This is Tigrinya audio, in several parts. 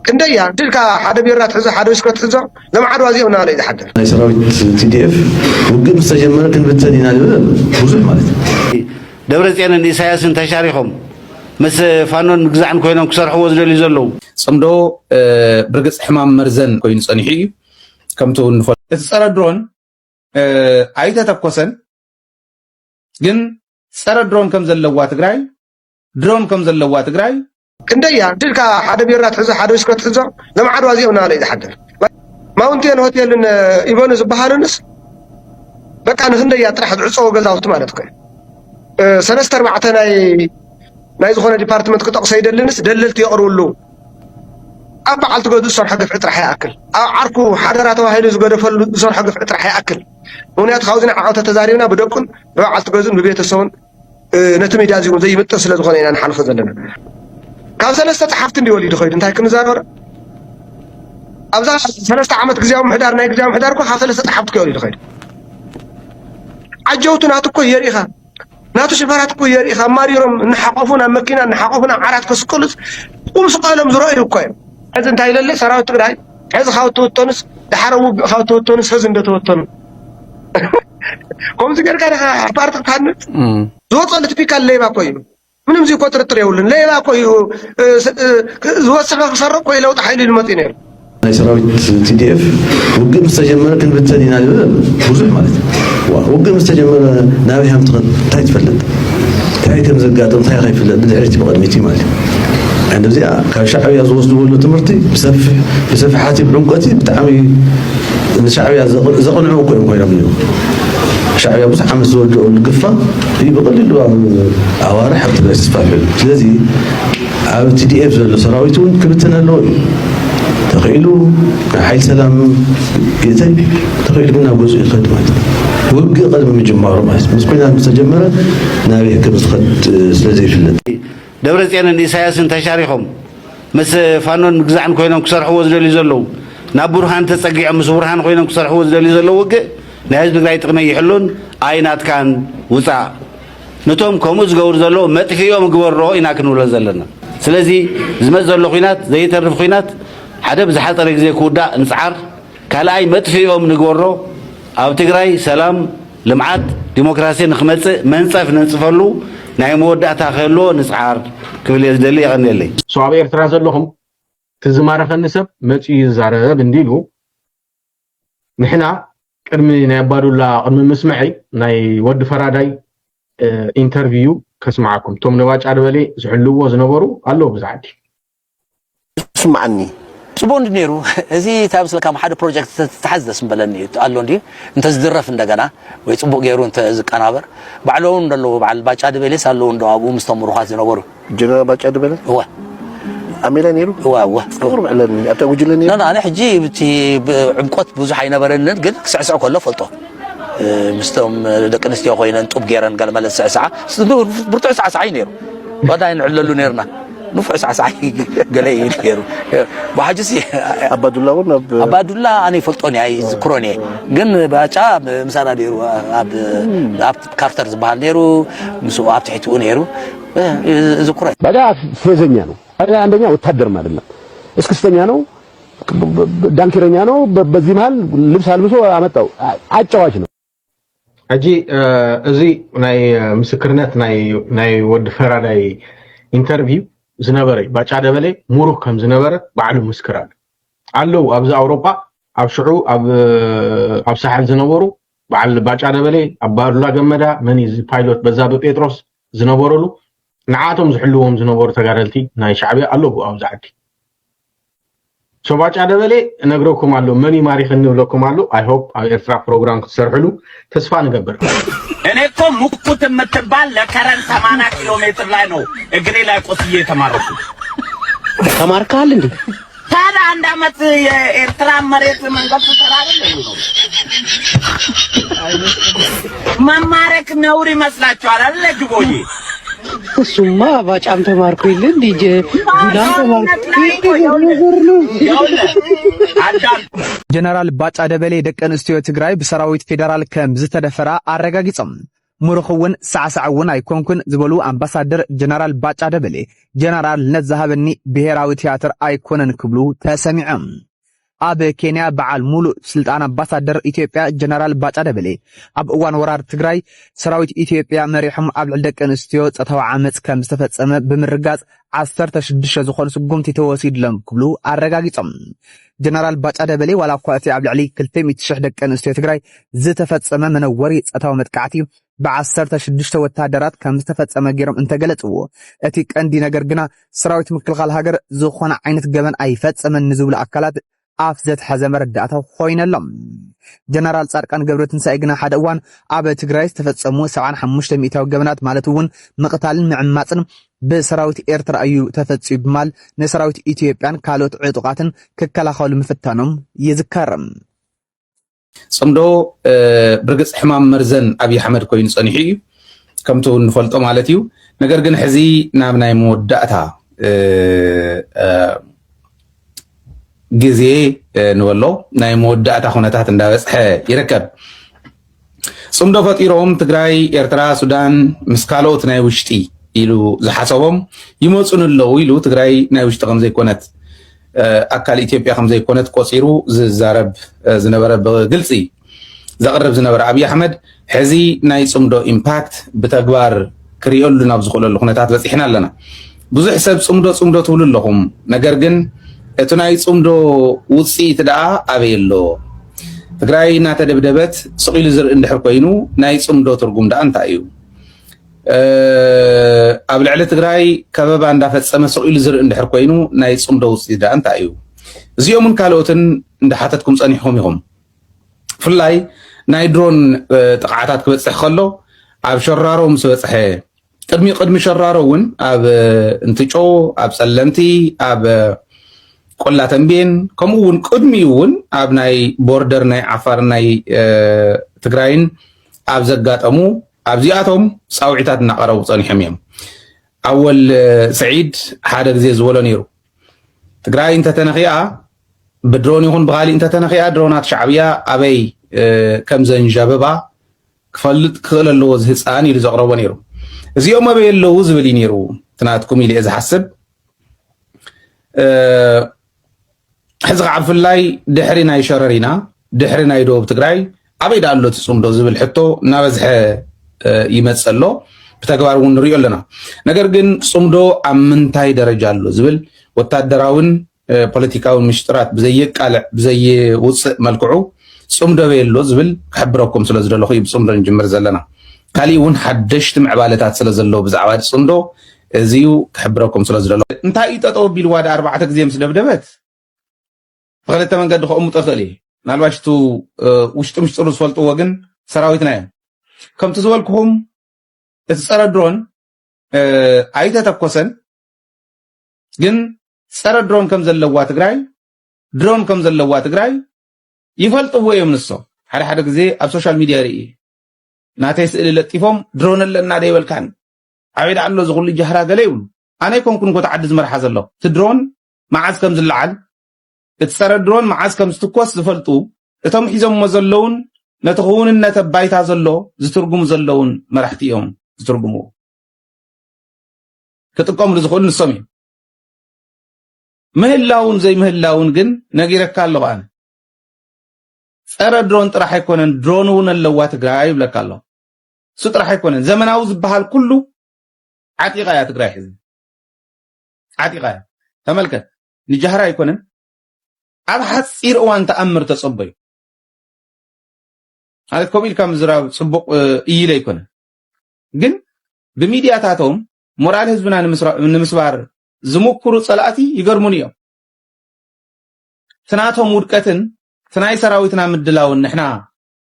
كنديا دلك حدا بيرات حزة حدا يسكت حزة لما عاد وازيونا على إذا حدا سراويت TDF وقم مستجمرة كن بتسدينا بوزح مالته دبرت يعني الإساياس انتشاريهم مس فانون مجزعن كوينهم كسرحوا وزلوا يزلوا صمدو برقص حمام مرزن كوين صنيحي كمتو نفل تصرا درون عايته تكوسن جن تصرا درون كم زلوا تግራይ درون كم زلوا تግራይ كنديا دلك حدا بيرات حزة حدا يسكت حزة لما عاد وازيونا على إذا حدا ماونتين هوتيل إيفون زبحانس بقى أنا كنديا طرح عصو وجزاوت مالتك سنستر معتنا نايز خونه ديبارتمنت كتقص يدلنس دللت يقرولو أبعل تقعد الصور حق في عطر حياكل عركو حضرات وهايلز قد فل الصور حق في عطر حياكل ونيات خاوزنا عاوته تزاريونا بدكن بعل تقعدون ببيت الصون نتمي جازيون زي متصل زغونينا نحلف زلنا كان ثلاثه حفت اندي وليد خويد انت كن زانور ابزا ثلاثه عامت غزياو محدار ناي غزياو محدار كو حاف ثلاثه حفت كوليد خويد عجوتنا تكو يريخا ناتو شفارات كو يريخا ماريرم نحقفونا مكينا نحقفونا عرات كسكلس ومسقالم زرائر كويم اذا انت ايلله سراو تግራይ اذا خاوتو تونس دحرو خاوتو تونس هز እንደተወተኑ ኮምዚ ገርጋራ ፓርት ካነት ዝወጸለት ፒካል ሌባ ኮይኑ ምንም ዚ ኮትርጥር ይውልን ሌባ ኮይኑ ዝወሰፈ ሰረቅ ወይ ለውጥ ኃይል ልመጥ ነው سراويت TDF وقم مستجمرة كن بتسدينا بوزح مالته وقم مستجمرة ناويهم تاي تفلت تاي كم زقاتهم تاي خايف فلت بدعيتي بقدمتي مالي عندما زي كشعبي أزوز دول تمرتي بسفح حاتي برمقتي بتعمي الشعبي زقنعوا كويم كويم شعبي أبو حمس زوج القفة يبقلل أوارح حتى لا يستفعل لذي عاود TDF سراويتون كبتنا اللون تخيلوا حي سلام يتي تخيل كنا جزء خدمات وقع قدم من جمارة ما بس كنا مستجمرة نبي كبس خد سلزي في اللد دبرت يعني الإساياس انتشاريهم مس فانون مجزعن كوينهم كسرحوا وزلوا يزلوا نابورهان تسقي مس برهان كوينهم كسرحوا وزلوا يزلوا وقع ناس بقى يتقني يحلون عينات كان وسع نتوم كومز جور زلوا ما تفيهم جور رو يناكنوا لزلنا سلزي زمز زلوا خينات زي ترف خينات حدا بزحط على زي كودا نسعر كلاي مطفيهم نغورو اب تግራይ سلام لمعات ديمقراسي نخمص منصف ننصفلو ناي موداتا خلو نسعر كبل يزدلي يغنيلي صعب ኤርትራ ዘለኹም ትዝማረኸኒ ሰብ መጪ ይዛረብ እንዲሉ ንሕና ቅድሚ ናይ አባዱላ ቅድሚ መስማዒ ናይ ወዲ ፈራዳይ ኢንተርቪው ከስማዓኩም ቶም ነባጫ ደበሌ ዝሕልዎ ዝነበሩ አለው ብዛዕዲ ስማعني صبون دينيرو هذه تابس لكم حدا بروجكت تحدث مبلني قالوا لي انت زدرف እንደገና ወይ ጽቡቅ ገይሩ እንተ ዝቀናበር ባዕለውን እንደለው ባዕል ባጫ ደበሌ ሳለው እንደው አቡ መስተምሩሃት ዝነበሩ ጀነራል ባጫ ደበሌ هو አሜላ ነይሩ هو صور علني اتوجلني لا انا حجي بتي عمقت ብዙح አይነበረንን ግን ክስዕስዕ ከሎ ፈልጦ مستم دقنستي ኮይነን ጡብ ገይረን قال ማለት ስዕስዓ ብርቱዕ ስዕስዓ ነይሩ ወዳይ ንዕለሉ ነርና نفع سعسعي قالي يديروا بحاجسي عبدالله ولا عبدالله انا فلطوني اي ذكروني قن باچا مسانا ديرو اب كارتر زبال ديرو مسو اب تحتو نيرو ذكروني بدا فيزኛ ነው አላ አንደኛ ወታደር ማለት ነው እስክስተኛ ነው ዳንኪረኛ ነው በዚህ መሃል ልብስ አልብሶ አመጣው አጫዋች ነው አጂ እዚ ናይ ምስክርነት ናይ ወድ ፈራዳይ ኢንተርቪው ዝነበረ ባጫ ደበሌ ሙሩክ ከም ዝነበረ ባዕሉ ምስክራል አለው ኣብዛ አውሮፓ ኣብ ሽዑ ኣብ ሳሕል ዝነበሩ ባዕል ባጫ ደበሌ አባዱላ ገመዳ መን እዚ ፓይሎት በዛ በጴጥሮስ ዝነበሩሉ ንዓቶም ዝሕልዎም ዝነበሩ ተጋደልቲ ናይ ሻዕብያ አለው ኣብዛ ዓዲ ባጫ ደበሌ ነግረኩም አለው መን ማሪኽ እንብለኩም አለው አይ ሆፕ ኣብ ኤርትራ ፕሮግራም ክትሰርሕሉ ተስፋ ንገብር እኔ እኮ ሙኩት የምትባል ለከረን 80 ኪሎ ሜትር ላይ ነው እግሬ ላይ ቆስዬ ተማረኩ ተማርካል እንዴ ታዲያ አንድ አመት የኤርትራ መሬት መንገድ ተራራ ነው መማረክ ነውር ይመስላችኋል አይደል ግቦዬ እሱማ ባጫም ተማርኩ ይልን ዲጄ ጁላን ተማርኩ ጀነራል ባጫ ደበሌ ደቀንስትዮ ትግራይ በሰራዊት ፌደራል ከም ዝተደፈራ አረጋግጸም ሙሩኽውን ሳዕሳዕውን ኣይኮንኩን ዝበሉ ኣምባሳደር ጀነራል ባጫ ደበሌ ጀነራል ነዛሃበኒ ብሔራዊ ቲያትር ኣይኮነን ክብሉ ተሰሚዖም። ኣብ ኬንያ በዓል ሙሉእ ስልጣን ኣምባሳደር ኢትዮጵያ ጀነራል ባጫ ደበሌ ኣብ እዋን ወራር ትግራይ ሰራዊት ኢትዮጵያ መሪሖም ኣብ ልዕሊ ደቂ ኣንስትዮ ጸታዊ ዓመፅ ከም ዝተፈጸመ ብምርጋጽ 16 ዝኾኑ ስጉምቲ ተወሲድሎም ክብሉ ኣረጋጊጾም። ጀነራል ባጫ ደበሌ ዋላ እኳ እቲ ኣብ ልዕሊ 200,000 ደቂ ኣንስትዮ ትግራይ ዝተፈጸመ መነወሪ ጸታዊ መጥቃዕቲ ብ16 ወታደራት ከም ዝተፈጸመ ገይሮም እንተገለጽዎ እቲ ቀንዲ ነገር ግና ሰራዊት ምክልኻል ሃገር ዝኾነ ዓይነት ገበን ኣይፈጸመን ዝብሉ ኣካላት ኣፍ ዘትሐዘ መረዳእታ ኮይነሎም። ጀነራል ጻድቃን ገብረትንሳኤ ግና ሓደ እዋን ኣብ ትግራይ ዝተፈጸሙ 75 ሚእታዊ ገበናት ማለት እውን ምቕታልን ምዕማፅን ብሰራዊት ኤርትራ እዩ ተፈጺሙ ብማል ንሰራዊት ኢትዮጵያን ካልኦት ዕጡቃትን ክከላኸሉ ምፍታኖም ይዝከርም። ጽምዶ ብርግጽ ሕማም መርዘን ኣብይ ኣሕመድ ኮይኑ ጸኒሑ እዩ ከምቱ ንፈልጦ ማለት እዩ። ነገር ግን ሕዚ ናብ ናይ መወዳእታ ግዜ ንበሎ ናይ መወዳእታ ኩነታት እንዳበፅሐ ይርከብ። ጽምዶ ፈጢሮም ትግራይ፣ ኤርትራ፣ ሱዳን ምስ ካልኦት ናይ ውሽጢ ኢሉ ዝሓሰቦም ይመፁን ኣለዉ ኢሉ ትግራይ ናይ ውሽጢ ከም ዘይኮነት ኣካል ኢትዮጵያ ከም ዘይኮነት ቆፂሩ ዝዛረብ ዝነበረ ብግልፂ ዘቕርብ ዝነበረ ኣብይ ኣሕመድ ሕዚ ናይ ጽምዶ ኢምፓክት ብተግባር ክሪኦሉ ናብ ዝኽእለሉ ኩነታት በፂሕና ኣለና። ብዙሕ ሰብ ጽምዶ ጽምዶ ትብሉ ኣለኹም፣ ነገር ግን እቲ ናይ ጽምዶ ውፅኢት ደኣ ኣበይ ኣሎ? ትግራይ እናተደብደበት ስቂሉ ዝርኢ እንድሕር ኮይኑ ናይ ጽምዶ ትርጉም ደኣ እንታይ እዩ? ኣብ ልዕሊ ትግራይ ከበባ እንዳፈፀመ ስቂሉ ዝርኢ እንድሕር ኮይኑ ናይ ጽምዶ ውፅኢት ደኣ እንታይ እዩ? እዚኦምን ካልኦትን እንዳሓተትኩም ጸኒሕኩም ኢኹም። ብፍላይ ናይ ድሮን ጥቕዓታት ክበፅሕ ከሎ ኣብ ሸራሮ ምስ በፅሐ ቅድሚ ሸራሮ እውን ኣብ እንትጮ፣ ኣብ ጸለምቲ፣ ኣብ ቆላ ተንቤን ከምኡ እውን ቅድሚኡ እውን ኣብ ናይ ቦርደር ናይ ዓፋር ናይ ትግራይን ኣብ ዘጋጠሙ ኣብዚኣቶም ፃውዒታት እናቐረቡ ጸኒሖም እዮም። ኣወል ሰዒድ ሓደ ግዜ ዝበሎ ነይሩ ትግራይ እንተተነኺኣ ብድሮን ይኹን ብኻሊእ እንተተነኺኣ ድሮናት ሻዕብያ ኣበይ ከም ዘንዣበባ ክፈልጥ ክኽእል ኣለዎ ዝህፃን ኢሉ ዘቕረቦ ነይሩ። እዚኦም ኣበይ ኣለዉ ዝብል እዩ ነይሩ ትናትኩም ኢለ ዝሓስብ። ሕዚ ከዓ ብፍላይ ድሕሪ ናይ ሸረሪና ድሕሪ ናይ ደቡብ ትግራይ ኣበይ ዳ ኣሎ እቲ ጽምዶ ዝብል ሕቶ እናበዝሐ ይመፅእ ኣሎ። ብተግባር እውን ንሪኦ ኣለና። ነገር ግን ጽምዶ ኣብ ምንታይ ደረጃ ኣሎ ዝብል ወታደራውን ፖለቲካውን ምሽጥራት ብዘየቃልዕ ብዘየውፅእ መልክዑ ጽምዶ ኣበይ ኣሎ ዝብል ክሕብረኩም ስለ ዝደለኹ እዩ ብጽምዶ ንጅምር ዘለና። ካሊእ እውን ሓደሽቲ ምዕባለታት ስለ ዘለዎ ብዛዕባ ጽምዶ እዚዩ ክሕብረኩም ስለ ዝደለኹ እንታይ እዩ ጠጠው ኣቢልዋ ዳ 4 ግዜ ምስ ደብደበት ብክልተ መንገዲ ክቕምጦ ይኽእል እዩ። ምናልባሽ እቲ ውሽጢ ምሽጥሩ ዝፈልጥዎ ግን ሰራዊትና እዮም። ከምቲ ዝበልኩኹም እቲ ፀረ ድሮን ኣይተተኮሰን፣ ግን ፀረ ድሮን ከም ዘለዋ ትግራይ ይፈልጥዎ እዮም ንሶም። ሓደ ግዜ ኣብ ሶሻል ሚድያ ርኢ ናተይ ስእሊ ለጢፎም ድሮን ኣለና ደ ይበልካን ኣበይ ዳ ኣሎ ዝኹሉ ጀህራ ገለ ይብሉ። ኣነ ይኮንኩን ኮ ተዓዲ ዝመርሓ ዘለኹ እቲ ድሮን መዓዝ ከም ዝለዓል እቲ ፀረ ድሮን መዓዝ ከም ዝትኮስ ዝፈልጡ እቶም ሒዞምዎ ዘለውን ነቲ ክውንነት ባይታ ዘሎ ዝትርጉሙ ዘለውን መራሕቲ እዮም ዝትርጉምዎ ክጥቀምሉ ዝኽእሉ ንሶም እዮም። ምህላውን ዘይምህላውን ግን ነጊረካ ኣለኹ ኣነ ፀረ ድሮን ጥራሕ ኣይኮነን ድሮን እውን ኣለዋ ትግራይ ይብለካ ኣለኹ። እሱ ጥራሕ ኣይኮነን ዘመናዊ ዝበሃል ኩሉ ዓጢቓ እያ ትግራይ ሕዚ ዓጢቓ እያ። ተመልከት ንጃህራ ኣይኮነን ኣብ ሓፂር እዋን ተኣምር ተጸበዩ ማለት ከምኡ ኢልካ ምዝራብ ጽቡቕ ኢለ ኣይኮነን፣ ግን ብሚድያታቶም ሞራል ህዝብና ንምስባር ዝሙክሩ ጸላእቲ ይገርሙን እዮም። ትናቶም ውድቀትን ትናይ ሰራዊትና ምድላውን ንሕና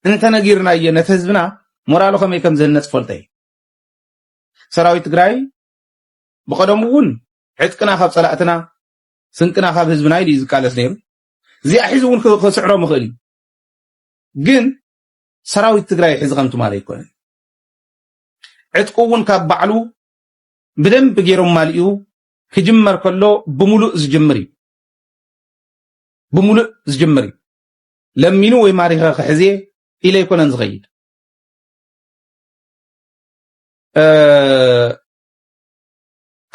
እንተነጊርናየ ነቲ ህዝብና ሞራሉ ከመይ ከም ዝህነፅ ፈልጠ እዩ። ሰራዊት ትግራይ ብቀደም እውን ዕጥቅና ካብ ጸላእትና ስንቅና ካብ ህዝብና ኢሉ ዝቃለስ ነይሩ። እዚኣ ሒዙ እውን ክስዕሮም ይኽእል እዩ፣ ግን ሰራዊት ትግራይ ሒዚ ከምቲ ማለት ኣይኮነን። ዕጥቁ እውን ካብ ባዕሉ ብደንብ ገይሮም ማልኡ ክጅመር ከሎ ብሙሉእ ዝጅምር እዩ። ለሚኑ ወይ ማሪኸ ክሕዝየ ኢለ ኣይኮነን ዝኸይድ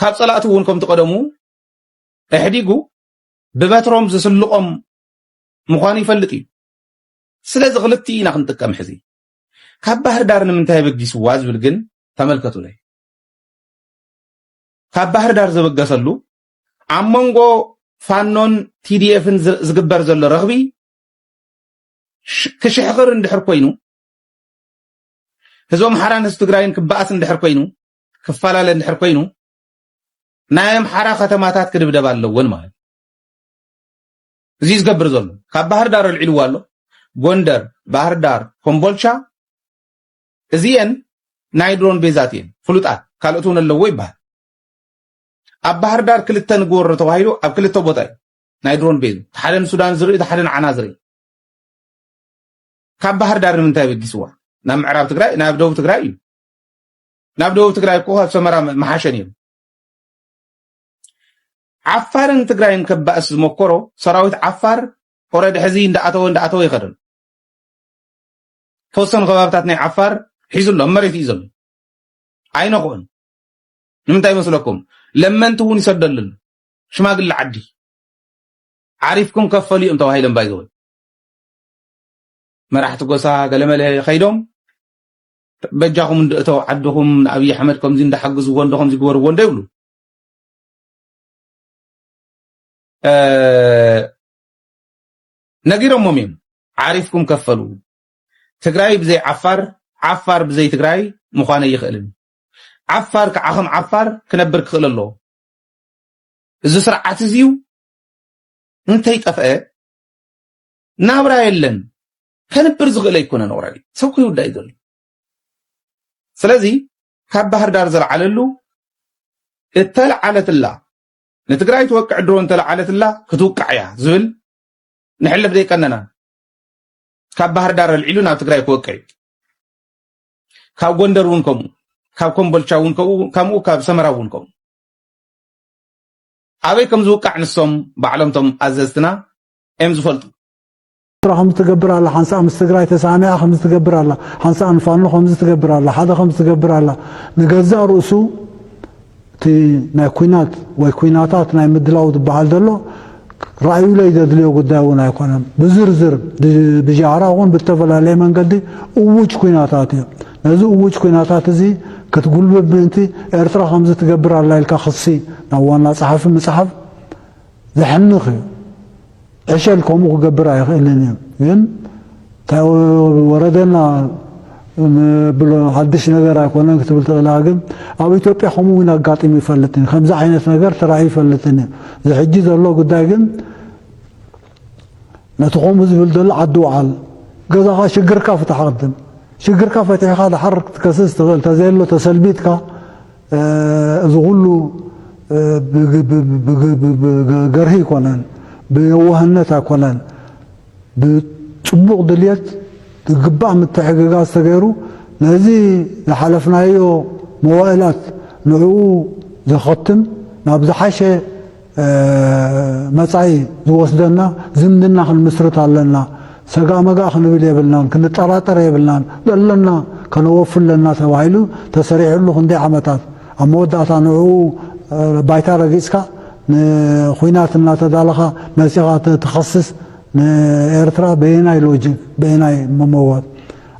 ካብ ጸላእቲ እውን ከም ተቀደሙ እሕዲጉ ብበትሮም ዝስልቆም ምዃኑ ይፈልጥ እዩ ስለዚ ክልቲኢና ክንጥቀም ሕዚ ካብ ባህር ዳር ንምንታይ በጊስዋ ዝብል ግን ተመልከቱ ላይ ካብ ባህር ዳር ዝበገሰሉ ኣብ መንጎ ፋኖን ቲዲኤፍን ዝግበር ዘሎ ረኽቢ ክሽሕኽር እንድሕር ኮይኑ ህዝቦም ሓራንስ ትግራይን ክበኣስ እንድሕር ኮይኑ ክፈላለ እንድሕር ኮይኑ ናይ ኣምሓራ ከተማታት ክድብደብ ኣለዎን ማለት እዚ ዝገብር ዘሎ ካብ ባህር ዳር ኣልዒልዎ ኣሎ ጎንደር ባህር ዳር ኮምቦልቻ እዚአን ናይ ድሮን ቤዛት እየን ፍሉጣት ካልኦት እውን ኣለዎ ይባሃል ኣብ ባህር ዳር ክልተ ንግወሮ ተባሂሉ ኣብ ክልተ ቦታ እዩ ናይ ድሮን ቤዝ ሓደ ሱዳን ዝርኢ ሓደ ዓና ዝርኢ ካብ ባህር ዳር ንምንታይ በጊስዋ ናብ ምዕራብ ትግራይ ናብ ደቡብ ትግራይ እዩ ናብ ደቡብ ትግራይ እኮ ኣብ ሰመራ መሓሸን እዩ ዓፋርን ትግራይን ከባእስ ዝሞከሮ ሰራዊት ዓፋር ኦረዲ ሕዚ እንዳኣተወ ይኸድን ተወሰኑ ከባብታት ናይ ዓፋር ሒዙሎ መሬት እዩ ዘሎ ኣይነኹን ንምንታይ መስለኩም ለመንቲ እውን ይሰደልን ሽማግለ ዓዲ ዓሪፍኩም ከፈሉ እዮም ተባሂሎም ባይዘወይ መራሕቲ ጎሳ ገለመለ ኸይዶም በጃኹም እንደእተው ዓድኹም ንኣብይ ኣሕመድ ከምዚ እንዳሓግዝዎ እንደኹም ዝግበርዎ እንደይብሉ ነጊሮሞም እዮም ዓሪፍኩም ከፈሉ ትግራይ ብዘይ ዓፋር ዓፋር ብዘይ ትግራይ ምዃነ ይኽእልን ዓፋር ከዓኸም ዓፋር ክነብር ክኽእል ኣሎ እዚ ስርዓት እዚዩ እንታይ ጠፍአ ናብራ የለን ከንብር ዝኽእል ኣይኮነን ኦረዲ ሰብ ይውዳእ ዘሎ ስለዚ ካብ ባህር ዳር ዘለዓለሉ እተለዓለትላ ንትግራይ ትወቅዕ ድሮን ተለዓለትላ ክትውቅዕ እያ ዝብል ንሕልፍ ዘይቀነና ካብ ባህር ዳር ኣልዒሉ ናብ ትግራይ ክወቅዕ ካብ ጎንደር እውን ከምኡ ካብ ኮምቦልቻ እውን ከምኡ ካብ ሰመራ እውን ከምኡ ኣበይ ከም ዝውቃዕ ንሶም ባዕሎምቶም ኣዘዝትና እዮም ዝፈልጡ خمس تقبر الله حنسا مستقراي تسامع خمس تقبر الله حنسا نفانو خمس تقبر الله هذا خمس تقبر الله نجزا رؤسو تي ناكوينات وكويناتات ناي مدلاو دبحال دلو رايو لا يدليو قداونا يكونن بزرزر بجارا وون بالتفلا لي منقدي اوج كويناتات نزو اوج كويناتات زي كتقول بنتي ارترا خمس تقبر الله الك خصي نوانا صحف مصحف زحنخي عشالكم وقبر يخليني ين تا وردنا بلو حدش ነገር አይኮነ ክትብል ተላግም ኣብ ኢትዮጵያ ኸሙና ጋጥም ይፈልጥን ከምዛ ዓይነት ነገር ተራይ ይፈልጥን ዝሕጂ ዘሎ ጉዳይ ግን ነትኾም ዝብል ደል ዓድዋል ገዛኻ ሽግርካ ፍትሐቅድም ሽግርካ ፈትሕኻ ድሐርክ ትከስስ ትኽእል ተዘሎ ተሰልቢትካ ዝሁሉ ገርሂ ይኮነን بيوهنت أكونن بتطبق دليت تجبع متحققات استجارو نزي لحلفنا يو موائلات نعو زختم نبذ حشة مسعي زوسدنا زمدنا خل مسرت علىنا سجا مجا خل بلي بلنا كنا ترى بلنا لنا كانوا وفر لنا سوايلو تسريع له خندي عمتات أمودات نعو بايتا رجيسكا خوينات الناتدالخا مسيغات تخصص إيرترا بيناي لوجيك بيناي مموات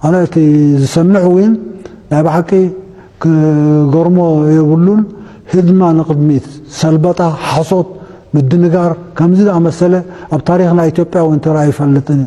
أنا سمعوين بحكي قرمو يقولون هدما نقدميت سلبطة حصوت بالدنقار كم زيد مسألة بتاريخنا إثيوبيا وانت رأي فلتني